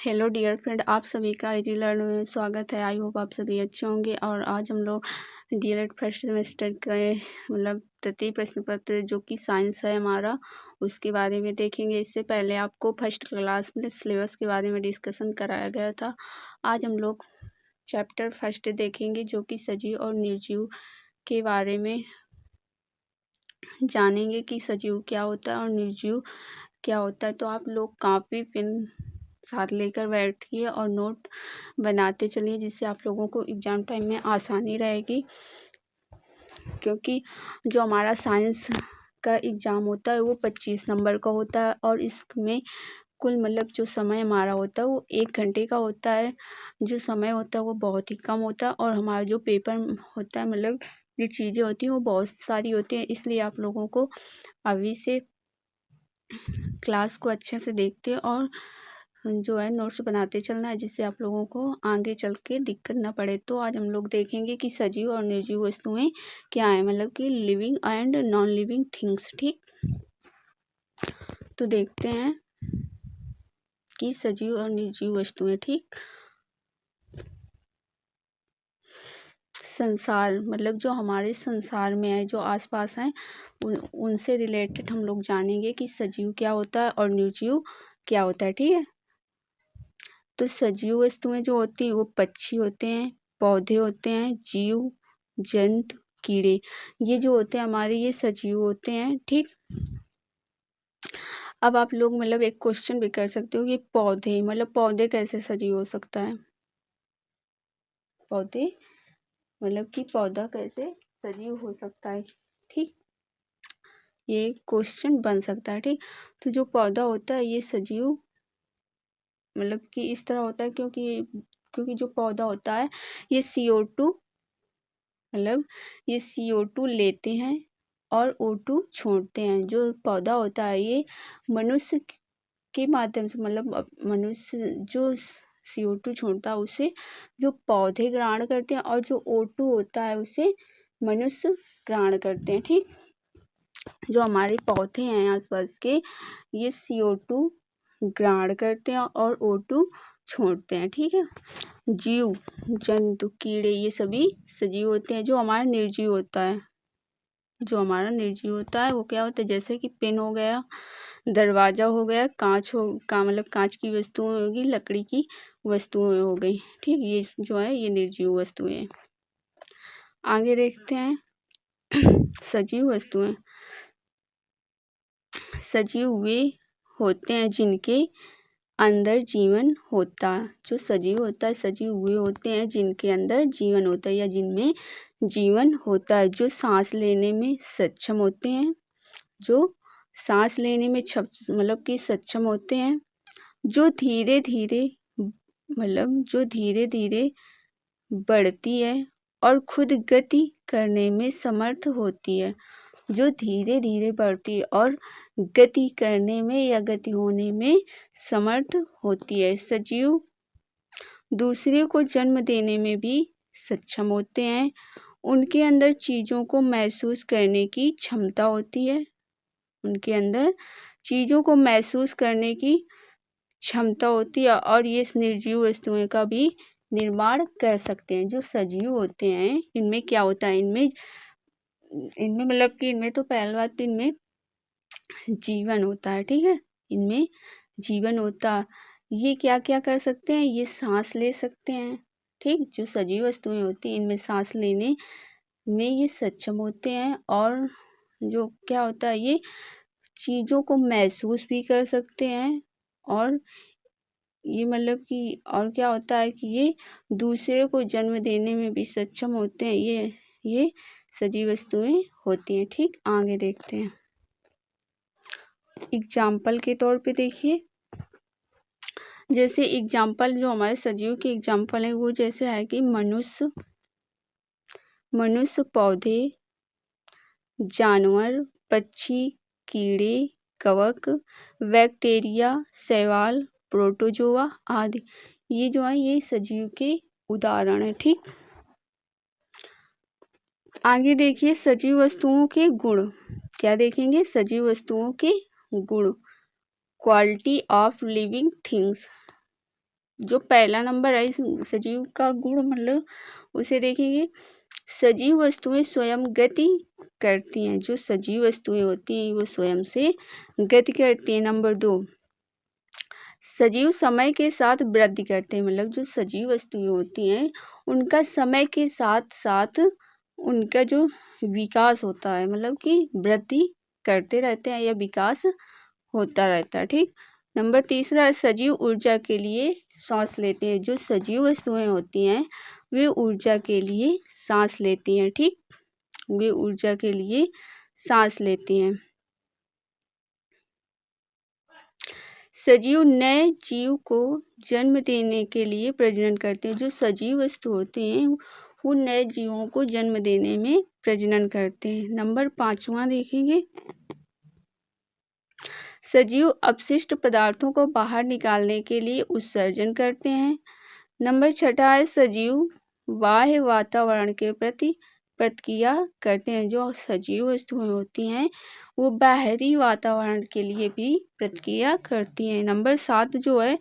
Hello dear friend, आप सभी का इजी लर्न में स्वागत है। आई होप आप सभी अच्छे होंगे। और आज हम लोग डीएलएड फर्स्ट सेमेस्टर के तृतीय प्रश्न पत्र जो कि साइंस है हमारा, उसके बारे में देखेंगे। इससे पहले आपको फर्स्ट क्लास में सिलेबस के बारे में डिस्कशन कराया गया था। आज हम लोग चैप्टर फर्स्ट देखेंगे जो कि सजीव और निर्जीव के बारे में जानेंगे कि सजीव क्या होता है और निर्जीव क्या होता है। तो आप लोग कॉपी पेन साथ लेकर बैठिए और नोट बनाते चलिए, जिससे आप लोगों को एग्ज़ाम टाइम में आसानी रहेगी। क्योंकि जो हमारा साइंस का एग्ज़ाम होता है वो 25 नंबर का होता है और इसमें कुल जो समय हमारा होता है वो 1 घंटे का होता है। जो समय होता है वो बहुत ही कम होता है और हमारा जो पेपर होता है जो चीज़ें होती हैं वो बहुत सारी होती हैं। इसलिए आप लोगों को अभी से क्लास को अच्छे से देखते और जो है नोट्स बनाते चलना है, जिससे आप लोगों को आगे चल के दिक्कत ना पड़े। तो आज हम लोग देखेंगे कि सजीव और निर्जीव वस्तुएं क्या है, कि living and non living things. ठीक, तो देखते हैं कि सजीव और निर्जीव वस्तुएं। ठीक, संसार जो हमारे संसार में है, जो आसपास हैं, उनसे रिलेटेड हम लोग जानेंगे कि सजीव क्या होता है और निर्जीव क्या होता है। ठीक है, तो सजीव वस्तुएं जो होती हैं वो पक्षी होते हैं, पौधे होते हैं, जीव जंतु कीड़े, ये जो होते हैं हमारे, ये सजीव होते हैं। ठीक, अब आप लोग एक क्वेश्चन भी कर सकते हो कि पौधे पौधे कैसे सजीव हो सकता है। पौधे कि पौधा कैसे सजीव हो सकता है। ठीक, ये क्वेश्चन बन सकता है। ठीक, तो जो पौधा होता है ये सजीव कि इस तरह होता है क्योंकि जो पौधा होता है ये CO2 ये CO2 लेते हैं और O2 छोड़ते हैं। जो पौधा होता है ये मनुष्य के माध्यम से मनुष्य जो CO2 छोड़ता है उसे जो पौधे ग्रहण करते हैं और जो O2 होता है उसे मनुष्य ग्रहण करते हैं। ठीक, जो हमारे पौधे हैं आसपास के, ये CO2 ग्रहण करते हैं और O2 छोड़ते हैं। ठीक है, जीव जंतु कीड़े ये सभी सजीव होते हैं। जो हमारा निर्जीव होता है वो क्या होता है, जैसे कि पेन हो गया, दरवाजा हो गया, कांच की वस्तुएं होगी, लकड़ी की वस्तुएं हो गई। ठीक, ये जो है ये निर्जीव वस्तुएं हैं। आगे देखते हैं सजीव वस्तुएं। सजीव वे होते हैं जिनके अंदर जीवन होता है। जो सजीव होता है, सजीव वे होते हैं जिनके अंदर जीवन होता है या जिनमें जीवन होता है। जो सांस लेने में सक्षम होते हैं, जो सांस लेने में कि सक्षम होते हैं, जो धीरे धीरे जो धीरे धीरे बढ़ती है और खुद गति करने में समर्थ होती है। जो धीरे धीरे बढ़ती है और गति करने में या गति होने में समर्थ होती है। सजीव दूसरे को जन्म देने में भी सक्षम होते हैं। उनके अंदर चीज़ों को महसूस करने की क्षमता होती है। उनके अंदर चीज़ों को महसूस करने की क्षमता होती है और ये निर्जीव वस्तुएं का भी निर्माण कर सकते हैं। जो सजीव होते हैं इनमें क्या होता है, इनमें कि इनमें तो पहली बात तो इनमें जीवन होता है। ठीक है, इनमें जीवन होता, ये क्या क्या कर सकते हैं, ये सांस ले सकते हैं। ठीक, जो सजीव वस्तुएं होती हैं इनमें सांस लेने में ये सक्षम होते हैं और जो क्या होता है ये चीज़ों को महसूस भी कर सकते हैं और ये कि और क्या होता है कि ये दूसरे को जन्म देने में भी सक्षम होते हैं। ये सजीव वस्तुएं होती हैं। ठीक, आगे देखते हैं। एग्जाम्पल के तौर पे देखिए, जैसे एग्जाम्पल जो हमारे सजीव के एग्जाम्पल है वो जैसे है कि मनुष्य पौधे जानवर पक्षी कीड़े कवक बैक्टीरिया शैवाल प्रोटोजोआ आदि, ये जो है ये सजीव के उदाहरण है। ठीक, आगे देखिए सजीव वस्तुओं के गुण। क्या देखेंगे, सजीव वस्तुओं के गुण। क्वालिटी ऑफ लिविंग थिंग्स, जो पहला नंबर है इस सजीव का गुण मतलब उसे देखेंगे। सजीव वस्तुएं स्वयं गति करती हैं। जो सजीव वस्तुएं होती हैं वो स्वयं से गति करती हैं। नंबर 2, सजीव समय के साथ वृद्धि करते हैं। मतलब जो सजीव वस्तुएं होती हैं उनका समय के साथ साथ उनका जो विकास होता है, मतलब कि वृद्धि करते रहते हैं या विकास होता रहता है। ठीक। नंबर 3, सजीव ऊर्जा के लिए सांस लेते हैं। जो सजीव वस्तुएं होती हैं वे ऊर्जा के लिए सांस लेती हैं। ठीक, वे ऊर्जा के लिए सांस लेती हैं। सजीव नए जीव को जन्म देने के लिए प्रजनन करते हैं। जो सजीव वस्तु होते हैं वो नए जीवों को जन्म देने में प्रजनन करते हैं। नंबर 5 देखेंगे, सजीव अपशिष्ट पदार्थों को बाहर निकालने के लिए उत्सर्जन करते हैं। नंबर 6 है, सजीव बाह्य वातावरण के प्रति प्रतिक्रिया करते हैं। जो सजीव वस्तुएं होती हैं वो बाहरी वातावरण के लिए भी प्रतिक्रिया करती हैं। नंबर 7 जो है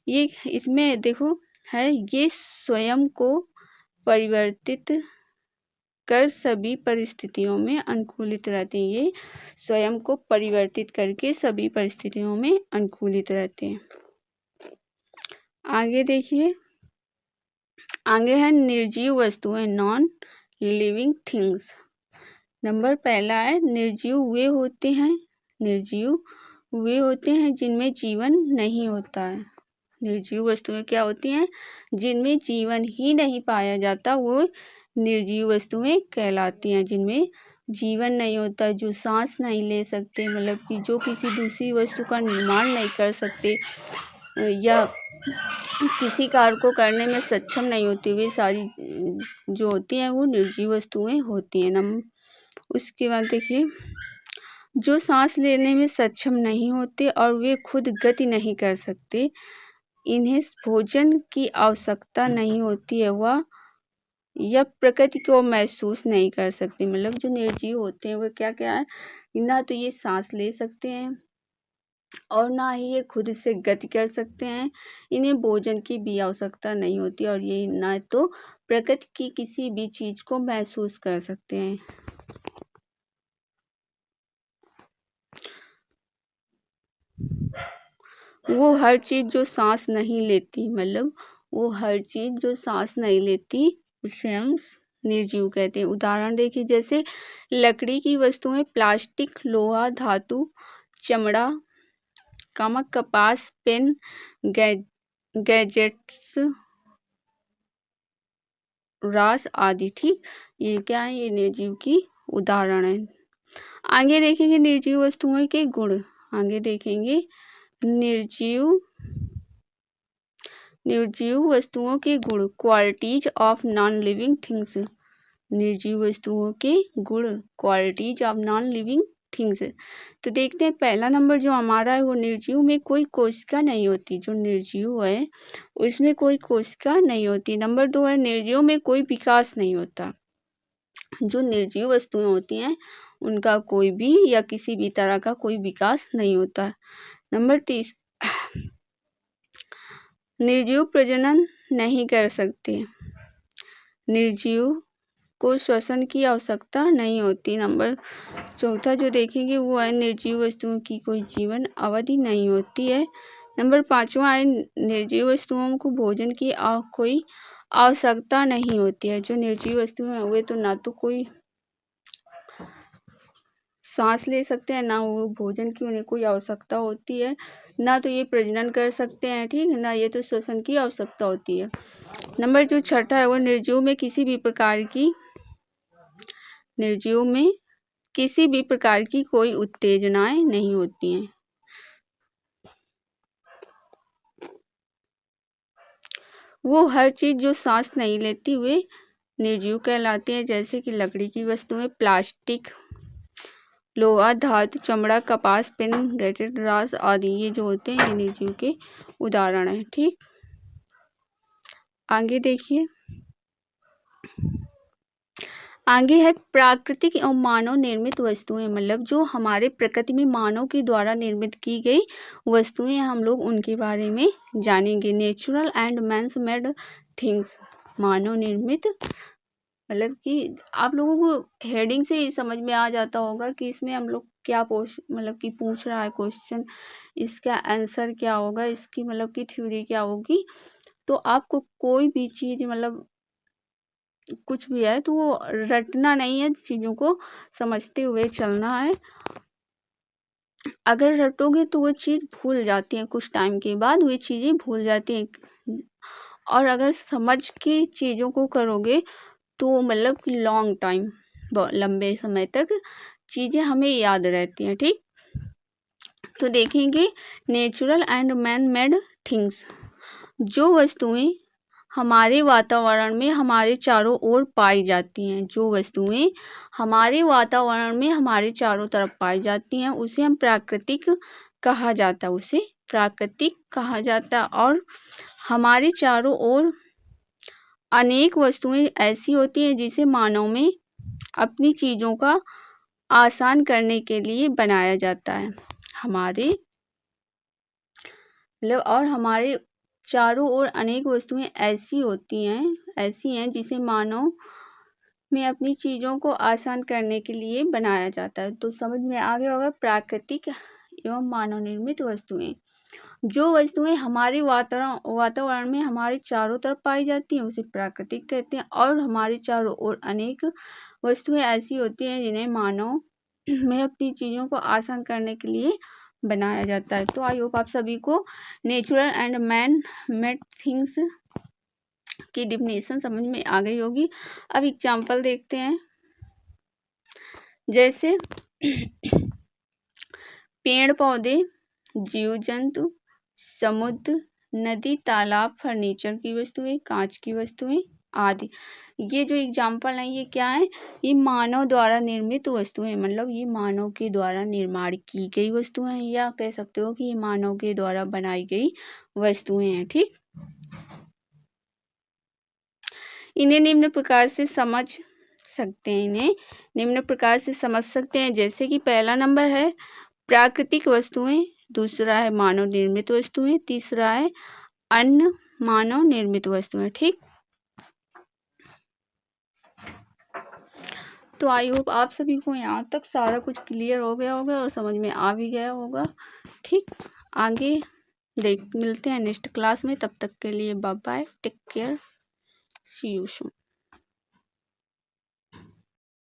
ये इसमें देखो है, ये स्वयं को परिवर्तित कर सभी परिस्थितियों में अनुकूलित रहते हैं। ये स्वयं को परिवर्तित करके सभी परिस्थितियों में अनुकूलित रहते हैं। आगे देखिए, आगे है निर्जीव वस्तुएं, नॉन लिविंग थिंग्स। नंबर 1 है, निर्जीव वे होते हैं, निर्जीव वे होते हैं जिनमें जीवन नहीं होता है। निर्जीव वस्तुएं क्या होती हैं? जिनमें जीवन ही नहीं पाया जाता वो निर्जीव वस्तुएं कहलाती हैं। जिनमें जीवन नहीं होता, जो सांस नहीं ले सकते, मतलब कि जो किसी दूसरी वस्तु का निर्माण नहीं कर सकते या किसी कार्य को करने में सक्षम नहीं होती, वे सारी जो होती हैं वो निर्जीव वस्तुएं होती हैं। उसके बाद देखिए, जो सांस लेने में सक्षम नहीं होते और वे खुद गति नहीं कर सकते, इन्हें भोजन की आवश्यकता नहीं होती है, वह या प्रकृति को महसूस नहीं कर सकते। मतलब जो निर्जीव होते हैं वो क्या क्या है, ना तो ये सांस ले सकते हैं और ना ही ये खुद से गति कर सकते हैं, इन्हें भोजन की भी आवश्यकता नहीं होती और ये ना तो प्रकृति की किसी भी चीज को महसूस कर सकते हैं। वो हर चीज जो सांस नहीं लेती, मतलब वो हर चीज जो सांस नहीं लेती उसे हम निर्जीव कहते हैं। उदाहरण देखिए, जैसे लकड़ी की वस्तुएं, प्लास्टिक, लोहा, धातु, चमड़ा, कमक, कपास, पेन, गैजेट्स, रास आदि। ठीक, ये क्या है? ये निर्जीव की उदाहरण है। आगे देखेंगे निर्जीव वस्तुओं के गुण। आगे देखेंगे निर्जीव वस्तुओं के गुण, qualities of non living things. निर्जीव वस्तुओं के गुण, qualities of non living things. तो देखते हैं, पहला नंबर जो हमारा है वो निर्जीव में कोई कोशिका नहीं होती। जो निर्जीव है उसमें कोई कोशिका नहीं होती। नंबर 2 है, निर्जीव में कोई विकास नहीं होता। जो निर्जीव वस्तुएं होती हैं उनका कोई भी या किसी भी तरह का कोई विकास नहीं होता। नंबर 3, निर्जीव प्रजनन नहीं कर सकते। निर्जीव को श्वसन की आवश्यकता नहीं होती। नंबर 4 जो देखेंगे वो है, निर्जीव वस्तुओं की कोई जीवन अवधि नहीं होती है। नंबर 5 है, निर्जीव वस्तुओं को भोजन की कोई आवश्यकता नहीं होती है। जो निर्जीव वस्तुएं हुए तो ना तो कोई सांस ले सकते हैं, ना वो भोजन की उन्हें कोई आवश्यकता होती है, ना तो ये प्रजनन कर सकते हैं, ठीक, ना ये तो श्वसन की आवश्यकता होती है। नंबर जो 6 है वो, निर्जीव में किसी भी प्रकार की कोई उत्तेजनाएं नहीं होती हैं। वो हर चीज जो सांस नहीं लेती वे निर्जीव कहलाते हैं। जैसे कि लकड़ी की वस्तुएं, प्लास्टिक, लोहा, धातु, चमड़ा, कपास, पेन, गैजेट, रास आदि, ये जो होते हैं ये निर्जीव के उदाहरण हैं। ठीक, आगे देखिए, आगे है प्राकृतिक एवं मानव निर्मित वस्तुएं, मतलब जो हमारे प्रकृति में मानव के द्वारा निर्मित की गई वस्तुएं, हम लोग उनके बारे में जानेंगे। Natural and man's made things, मानव निर्मित, मतलब कि आप लोगों को हेडिंग से ही समझ में आ जाता होगा कि इसमें हम लोग क्या मतलब कि पूछ रहा है क्वेश्चन, इसका आंसर क्या होगा, इसकी मतलब कि थ्योरी क्या होगी। तो आपको कोई भी चीज़ मतलब कुछ भी है तो वो रटना नहीं है, चीज़ों को समझते हुए चलना है। अगर रटोगे तो वो चीज़ भूल जाती है, कुछ टाइम के बाद वो चीज़ें भूल जाती हैं। और अगर समझ के चीज़ों को करोगे तो मतलब कि लॉन्ग टाइम, लंबे समय तक चीज़ें हमें याद रहती हैं। ठीक, तो देखेंगे natural and man made things, जो वस्तुएं हमारे वातावरण में हमारे चारों ओर पाई जाती हैं, जो वस्तुएं हमारे वातावरण में हमारे चारों तरफ पाई जाती हैं उसे हम प्राकृतिक कहा जाता है, उसे प्राकृतिक कहा जाता है। और हमारे चारों ओर अनेक वस्तुएं ऐसी होती हैं जिसे मानव में अपनी चीज़ों का आसान करने के लिए बनाया जाता है। हमारे मतलब और हमारे चारों ओर अनेक वस्तुएं ऐसी हैं जिसे मानव में अपनी चीज़ों को आसान करने के लिए बनाया जाता है। तो समझ में आ गया होगा, प्राकृतिक एवं मानव निर्मित वस्तुएं, जो वस्तुएं हमारे वातावरण में हमारे चारों तरफ पाई जाती हैं उसे प्राकृतिक कहते हैं। और हमारे चारों ओर अनेक वस्तुएं ऐसी होती हैं जिन्हें मानव में अपनी चीज़ों को आसान करने के लिए बनाया जाता है। तो आई होप आप सभी को natural and man made things की डिफिनेशन समझ में आ गई होगी। अब एग्जाम्पल देखते हैं, जैसे पेड़ पौधे, जीव जंतु, समुद्र, नदी, तालाब, फर्नीचर की वस्तुएं, कांच की वस्तुएं आदि। ये जो एग्जाम्पल है ये क्या है, ये मानव द्वारा निर्मित वस्तुएं, मतलब ये मानव के द्वारा निर्माण की गई वस्तुएं हैं, या कह सकते हो कि ये मानव के द्वारा बनाई गई वस्तुएं हैं। ठीक, इन्हें निम्न प्रकार से समझ सकते हैं, जैसे कि पहला नंबर है प्राकृतिक वस्तुएं, दूसरा है मानव निर्मित वस्तुएं, तीसरा है अन्य मानव निर्मित वस्तुएं। ठीक, तो आई होप आप सभी को यहाँ तक सारा कुछ क्लियर हो गया होगा और समझ में आ भी गया होगा। ठीक, आगे मिलते हैं नेक्स्ट क्लास में, तब तक के लिए bye bye, take care, see you soon.